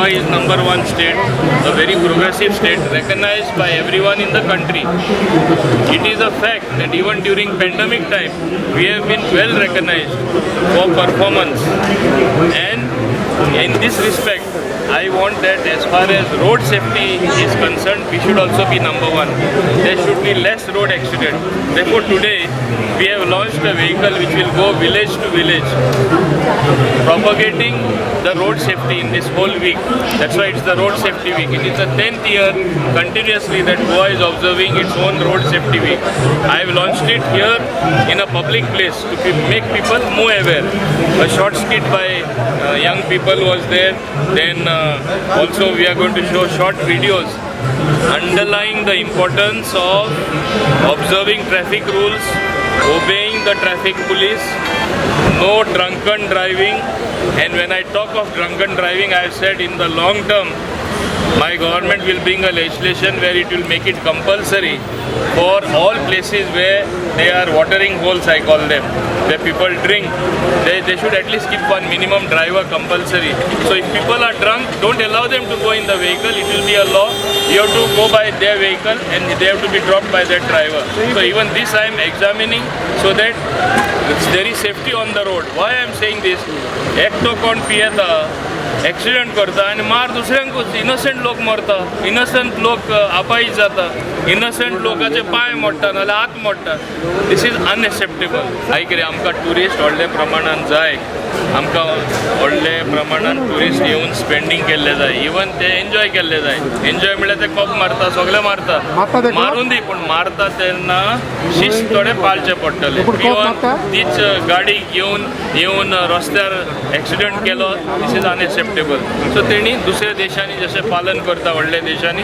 Mumbai is number one state, a very progressive state, recognized by everyone in the country. It is a fact that even during pandemic time, we have been well recognized for performance. And in this respect, I want that as far as road safety is concerned, we should also be number one. There should be less road accident. Therefore, today we have launched a vehicle which will go village to village, propagating the road safety in this whole week. That's why it's the road safety week. It is the 10th year continuously that Goa is observing its own road safety week. I have launched it here in a public place to make people more aware. A short skit by young people was there. Then also we are going to show short videos underlying the importance of observing traffic rules, obeying the traffic police, no drunken driving. And when I talk of drunken driving, I have said in the long term, my government will bring a legislation where it will make it compulsory for all places where they are watering holes, I call them, where people drink. They should at least keep one minimum driver compulsory. So if people are drunk, don't allow them to go in the vehicle. It will be a law. You have to go by their vehicle and they have to be dropped by that driver. So even this I am examining so that there is safety on the road. Why I am saying this? एकटो कोण पियेता accident करता आनी मार दुसऱ्यांकूच innocent लोक मरता innocent लोक अपायीत जाता innocent लोकांचे पांय मोडटा नाल्यार हात मोडटा दिस इज अनएक्सेप्टेबल आई कितें आमकां ट्युरिस्ट व्हडले प्रमाणान जाय आमकां व्हडले प्रमाणान ट्युरिस्ट येवन स्पेंडींग केल्ले जाय इवन ते एन्जॉय केल्ले जाय एन्जॉय म्हळ्यार ते कप मारता सगळे मारता मारून दी पूण मारता तेन्ना शिस्त थोडे पाळचे पडटले इवन तीच गाडी घेवन येवन रस्त्यार एक्सिडेंट केलो दिस इज अनएक्सेप्टेबल सो तेणी दुसऱ्या देशांनी जशें पालन करता व्हडल्या देशांनी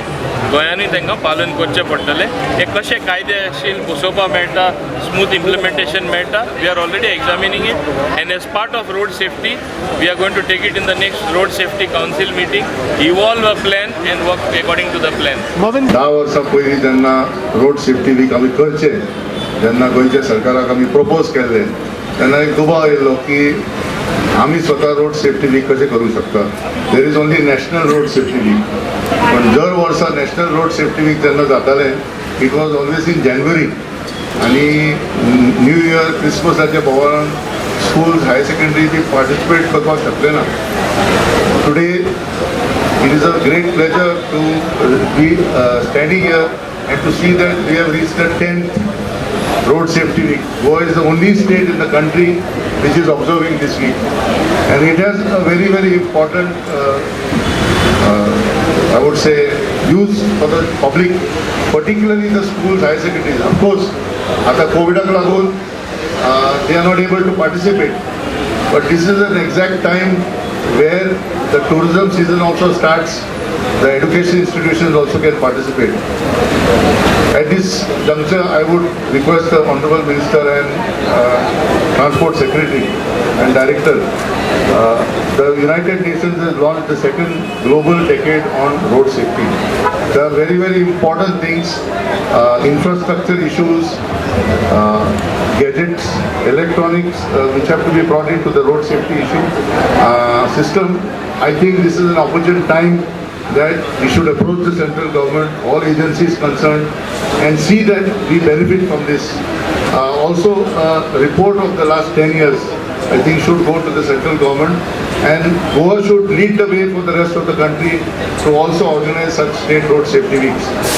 गोंयांनी तांकां पालन करचें पडटलें हे कशे कायदेशीर बसोवपा मेळटा स्मूथ इम्प्लिमेंटेशन मेळटा we are already examining it and as part of road safety we are going to take it in the next road safety council meeting evolve a plan and work according to the plan 10 वर्सां पयलीं जेन्ना road safety week आमी करचे जेन्ना गोंयच्या सरकाराक आमी propose केल्ले तेन्ना एक दुबाव येयल्लो की आमी स्वता रोड सेफ्टी वीक कशें करूं शकता there is only national road safety week पण दर वर्सा नॅशनल रोड सेफ्टी वीक जेन्ना जातालें it was always in January आनी न्यू इयर क्रिसमसाच्या भोवान schools, higher secondary, they participate करपाक शकले ना. Today, it is a great pleasure to be standing here and to see that we have reached the 10th Road Safety Week. Goa is the only state in the country which is observing this week. And it has a very, very important, I would say, use for the public, particularly the schools, higher secondaries. Of course, आता कोविडाक लागून they are not able to participate, but this is an exact time where the tourism season also starts. The education institutions also can participate. At this juncture, I would request the Honorable Minister and Transport Secretary and Director. The United Nations has launched the second global decade on road safety. There are very, very important things, infrastructure issues, gadgets, electronics, which have to be brought into the road safety issue system. I think this is an opportune time that we should approach the central government, all agencies concerned, and see that we benefit from this. Also, a report of the last 10 years, I think, should go to the central government, and Goa should lead the way for the rest of the country to also organize such state road safety weeks.